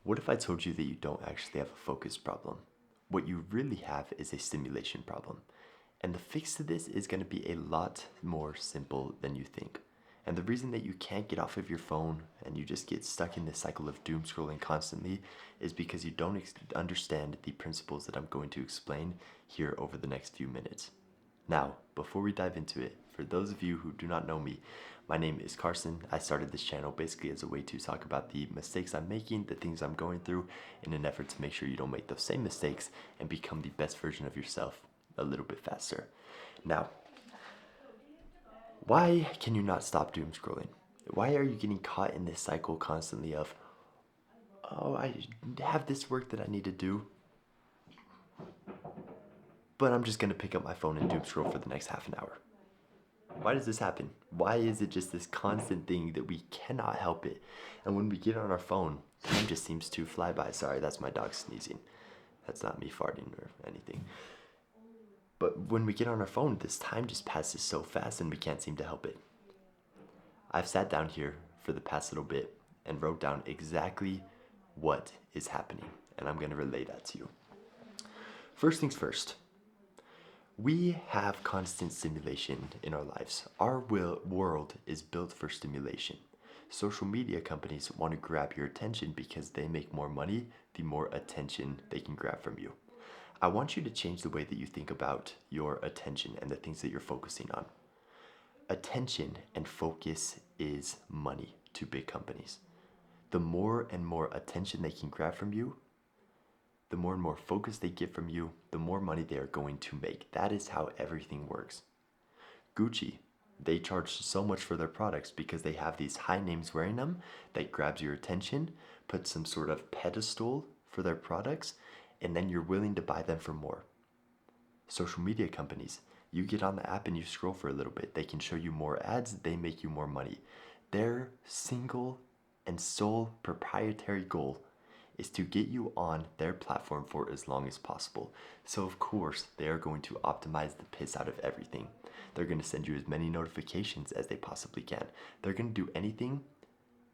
What if I told you that you don't actually have a focus problem? What you really have is a stimulation problem. And the fix to this is going to be a lot more simple than you think. And the reason that you can't get off of your phone and you just get stuck in this cycle of doom scrolling constantly is because you don't understand the principles that I'm going to explain here over the next few minutes. Now, before we dive into it, for those of you who do not know me, my name is Carson. I started this channel basically as a way to talk about the mistakes I'm making, the things I'm going through, in an effort to make sure you don't make those same mistakes and become the best version of yourself a little bit faster. Now, why can you not stop doom scrolling? Why are you getting caught in this cycle constantly of, oh, I have this work that I need to do, but I'm just going to pick up my phone and doom scroll for the next half an hour? Why does this happen? Why is it just this constant thing that we cannot help it? And when we get on our phone, time just seems to fly by. Sorry, that's my dog sneezing. That's not me farting or anything. But when we get on our phone, this time just passes so fast and we can't seem to help it. I've sat down here for the past little bit and wrote down exactly what is happening, and I'm going to relay that to you. First things first. We have constant stimulation in our lives. Our world is built for stimulation. Social media companies want to grab your attention because they make more money the more attention they can grab from you. I want you to change the way that you think about your attention and the things that you're focusing on. Attention and focus is money to big companies. The more and more attention they can grab from you, the more and more focus they get from you, the more money they are going to make. That is how everything works. Gucci, they charge so much for their products because they have these high names wearing them that grabs your attention, puts some sort of pedestal for their products, and then you're willing to buy them for more. Social media companies, you get on the app and you scroll for a little bit. They can show you more ads, they make you more money. Their single and sole proprietary goal is to get you on their platform for as long as possible. So of course, they are going to optimize the piss out of everything. They're going to send you as many notifications as they possibly can. They're going to do anything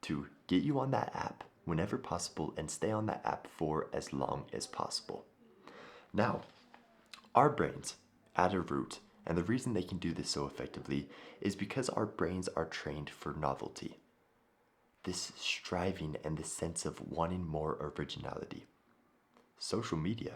to get you on that app whenever possible and stay on that app for as long as possible. Now, our brains, at a root, and the reason they can do this so effectively is because our brains are trained for novelty. This striving and this sense of wanting more originality. Social media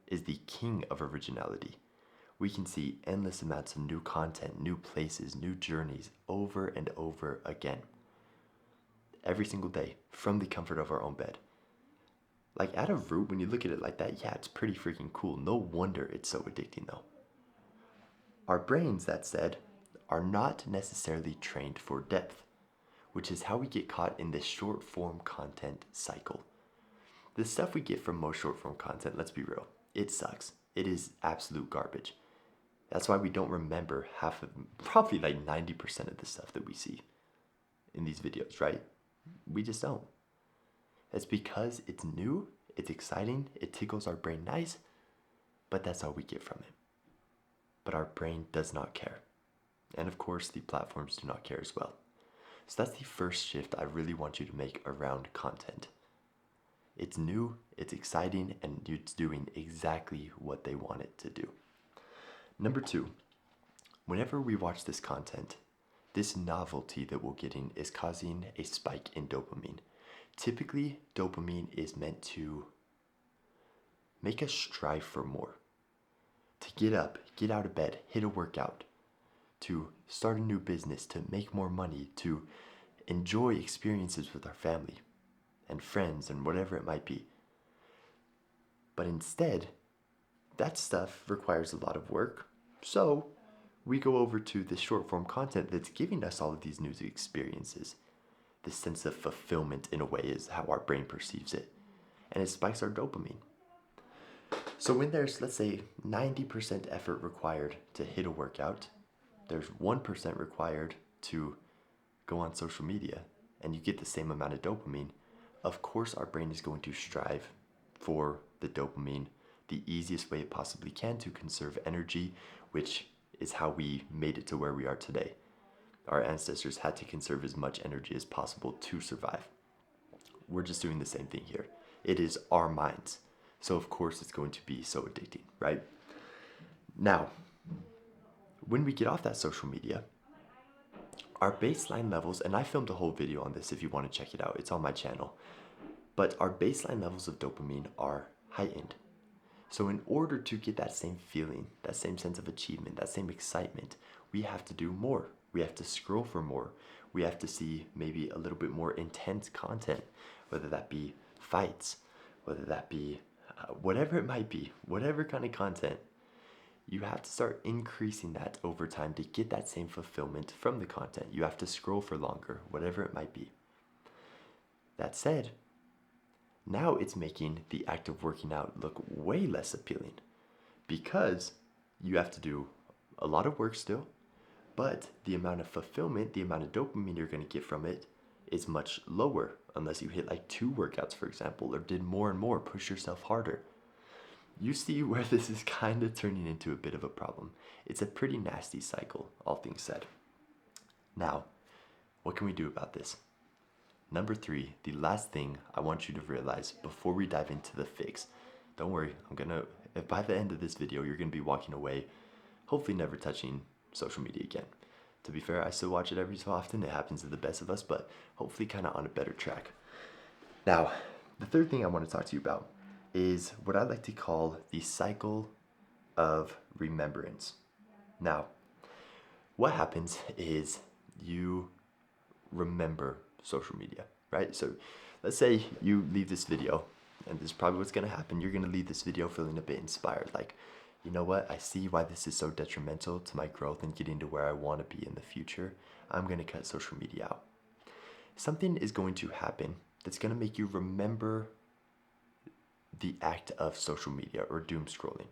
is the king of originality. We can see endless amounts of new content, new places, new journeys over and over again. Every single day from the comfort of our own bed. Like at a root, when you look at it like that, yeah, it's pretty freaking cool. No wonder it's so addicting though. Our brains, that said, are not necessarily trained for depth, which is how we get caught in this short form content cycle. The stuff we get from most short form content, let's be real, it sucks. It is absolute garbage. That's why we don't remember probably like 90% of the stuff that we see in these videos, right? We just don't. It's because it's new, it's exciting, it tickles our brain nice, but that's all we get from it. But our brain does not care. And of course, the platforms do not care as well. So that's the first shift I really want you to make around content. It's new, it's exciting, and it's doing exactly what they want it to do. Number two, whenever we watch this content, this novelty that we're getting is causing a spike in dopamine. Typically, dopamine is meant to make us strive for more. To get up, get out of bed, hit a workout, to start a new business, to make more money, to enjoy experiences with our family and friends and whatever it might be. But instead, that stuff requires a lot of work. So we go over to the short form content that's giving us all of these new experiences. This sense of fulfillment, in a way, is how our brain perceives it. And it spikes our dopamine. So when there's, let's say, 90% effort required to hit a workout, there's 1% required to go on social media, and you get the same amount of dopamine, of course our brain is going to strive for the dopamine the easiest way it possibly can to conserve energy, which is how we made it to where we are today. Our ancestors had to conserve as much energy as possible to survive. We're just doing the same thing here. It is our minds. So of course it's going to be so addicting, right? Now, when we get off that social media, our baseline levels, and I filmed a whole video on this if you want to check it out, it's on my channel, but our baseline levels of dopamine are heightened. So in order to get that same feeling, that same sense of achievement, that same excitement, we have to do more. We have to scroll for more. We have to see maybe a little bit more intense content, whether that be fights, whether that be whatever it might be, whatever kind of content. You have to start increasing that over time to get that same fulfillment from the content. You have to scroll for longer, whatever it might be. That said, now it's making the act of working out look way less appealing because you have to do a lot of work still, but the amount of fulfillment, the amount of dopamine you're going to get from it is much lower unless you hit like 2 workouts, for example, or did more and more, push yourself harder. You see where this is kind of turning into a bit of a problem. It's a pretty nasty cycle, all things said. Now, what can we do about this? Number 3, the last thing I want you to realize before we dive into the fix. Don't worry, if by the end of this video, you're gonna be walking away, hopefully never touching social media again. To be fair, I still watch it every so often. It happens to the best of us, but hopefully kind of on a better track. Now, the third thing I want to talk to you about is what I like to call the cycle of remembrance. Now, what happens is you remember social media, right? So let's say you leave this video, and this is probably what's going to happen. You're going to leave this video feeling a bit inspired, like, you know what, I see why this is so detrimental to my growth and getting to where I want to be in the future. I'm going to cut social media out. Something is going to happen that's going to make you remember the act of social media or doom scrolling.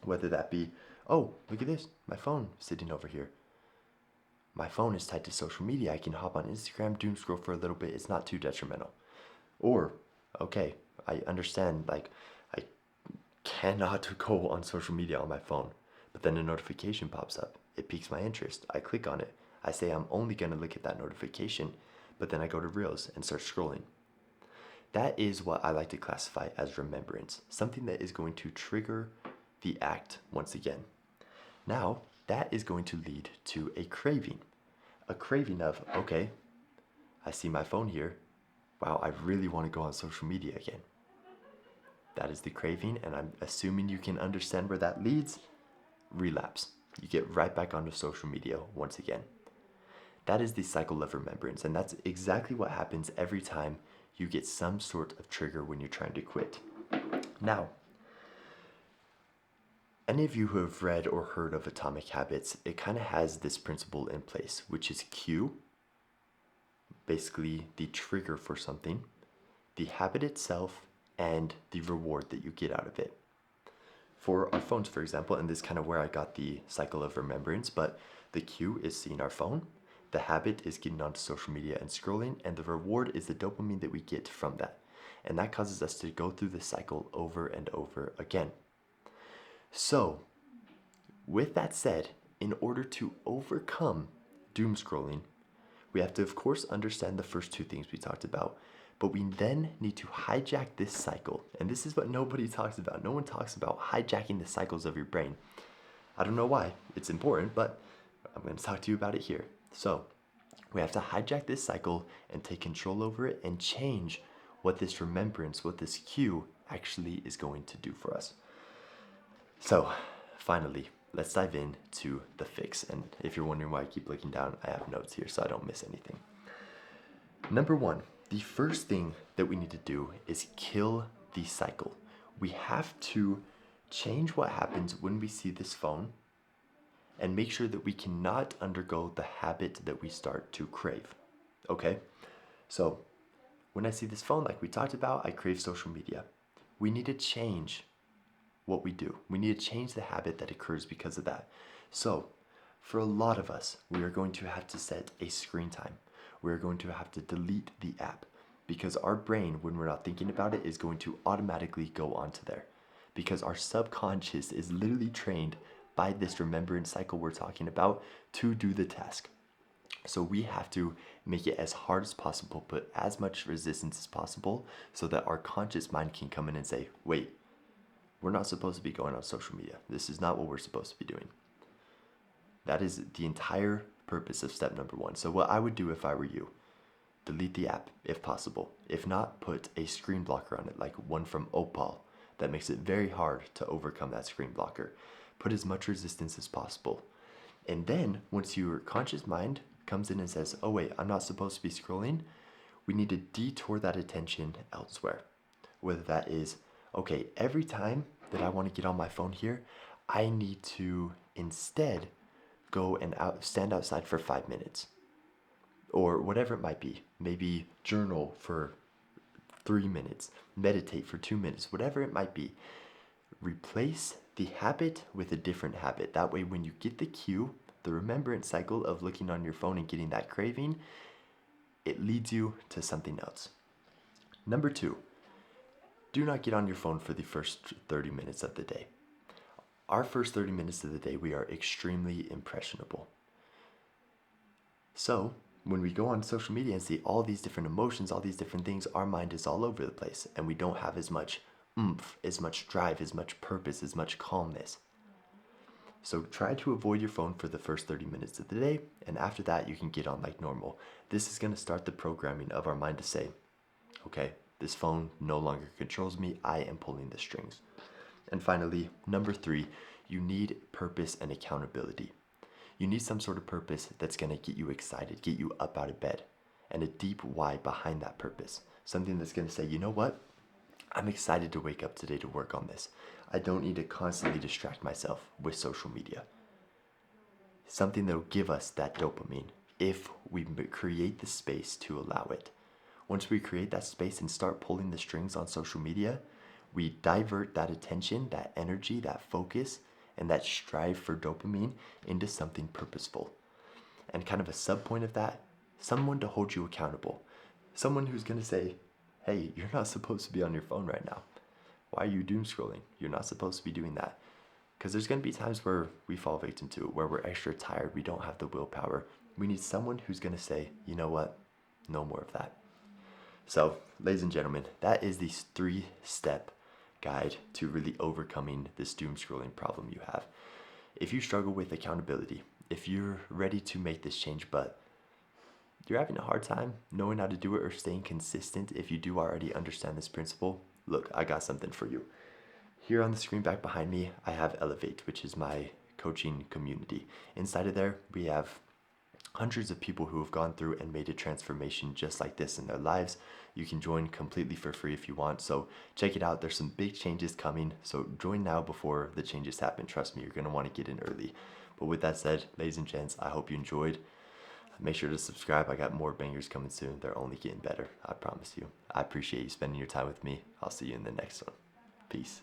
Whether that be, oh, look at this, my phone sitting over here. My phone is tied to social media. I can hop on Instagram, doom scroll for a little bit. It's not too detrimental. Or, okay, I understand, like, I cannot go on social media on my phone, but then a notification pops up. It piques my interest. I click on it. I say I'm only going to look at that notification, but then I go to Reels and start scrolling. That is what I like to classify as remembrance, something that is going to trigger the act once again. Now, that is going to lead to a craving of, okay, I see my phone here. Wow, I really want to go on social media again. That is the craving, and I'm assuming you can understand where that leads. Relapse. You get right back onto social media once again. That is the cycle of remembrance, and that's exactly what happens every time you get some sort of trigger when you're trying to quit. Now, any of you who have read or heard of Atomic Habits, it kind of has this principle in place, which is cue, basically the trigger for something, the habit itself, and the reward that you get out of it. For our phones, for example, and this is kind of where I got the cycle of remembrance, but the cue is seeing our phone, the habit is getting onto social media and scrolling, and the reward is the dopamine that we get from that. And that causes us to go through the cycle over and over again. So, with that said, in order to overcome doom scrolling, we have to, of course, understand the first 2 things we talked about, but we then need to hijack this cycle. And this is what nobody talks about. No one talks about hijacking the cycles of your brain. I don't know why. It's important, but I'm going to talk to you about it here. So, we have to hijack this cycle and take control over it and change what this remembrance, what this cue actually is going to do for us. So, finally, let's dive into the fix. And if you're wondering why I keep looking down, I have notes here so I don't miss anything. Number 1, the first thing that we need to do is kill the cycle. We have to change what happens when we see this phone and make sure that we cannot undergo the habit that we start to crave. Okay? So, when I see this phone, like we talked about, I crave social media. We need to change what we do. We need to change the habit that occurs because of that. So, for a lot of us, we are going to have to set a screen time. We're going to have to delete the app because our brain, when we're not thinking about it, is going to automatically go onto there because our subconscious is literally trained by this remembrance cycle we're talking about to do the task. So we have to make it as hard as possible, put as much resistance as possible so that our conscious mind can come in and say, wait, we're not supposed to be going on social media. This is not what we're supposed to be doing. That is the entire purpose of step number 1. So what I would do if I were you, delete the app if possible. If not, put a screen blocker on it, like one from Opal that makes it very hard to overcome that screen blocker. Put as much resistance as possible. And then once your conscious mind comes in and says, oh wait, I'm not supposed to be scrolling, we need to detour that attention elsewhere. Whether that is, okay, every time that I want to get on my phone here, I need to instead go and stand outside for 5 minutes. Or whatever it might be. Maybe journal for 3 minutes, meditate for 2 minutes, whatever it might be. Replace the habit with a different habit. That way, when you get the cue, the remembrance cycle of looking on your phone and getting that craving, it leads you to something else. Number 2, do not get on your phone for the first 30 minutes of the day. Our first 30 minutes of the day, we are extremely impressionable. So, when we go on social media and see all these different emotions, all these different things, our mind is all over the place and we don't have as much oomph, as much drive, as much purpose, as much calmness. So try to avoid your phone for the first 30 minutes of the day, and after that you can get on like normal. This is going to start the programming of our mind to say, okay, this phone no longer controls me, I am pulling the strings. And finally, number 3, you need purpose and accountability. You need some sort of purpose that's going to get you excited, get you up out of bed, and a deep why behind that purpose. Something that's going to say, you know what? I'm excited to wake up today to work on this. I don't need to constantly distract myself with social media. Something that will give us that dopamine if we create the space to allow it. Once we create that space and start pulling the strings on social media, we divert that attention, that energy, that focus, and that strive for dopamine into something purposeful. And kind of a sub point of that, someone to hold you accountable. Someone who's going to say, hey, you're not supposed to be on your phone right now. Why are you doom scrolling? You're not supposed to be doing that. Because there's going to be times where we fall victim to it, where we're extra tired, we don't have the willpower. We need someone who's going to say, you know what, no more of that. So, ladies and gentlemen, that is the 3-step guide to really overcoming this doom scrolling problem you have. If you struggle with accountability, if you're ready to make this change, but you're having a hard time knowing how to do it or staying consistent, if you do already understand this principle, look, I got something for you. Here on the screen back behind me, I have Elevate, which is my coaching community. Inside of there, we have hundreds of people who have gone through and made a transformation just like this in their lives. You can join completely for free if you want, so check it out. There's some big changes coming, so join now before the changes happen. Trust me, you're going to want to get in early. But with that said, ladies and gents, I hope you enjoyed. Make sure to subscribe. I got more bangers coming soon. They're only getting better, I promise you. I appreciate you spending your time with me. I'll see you in the next one. Peace.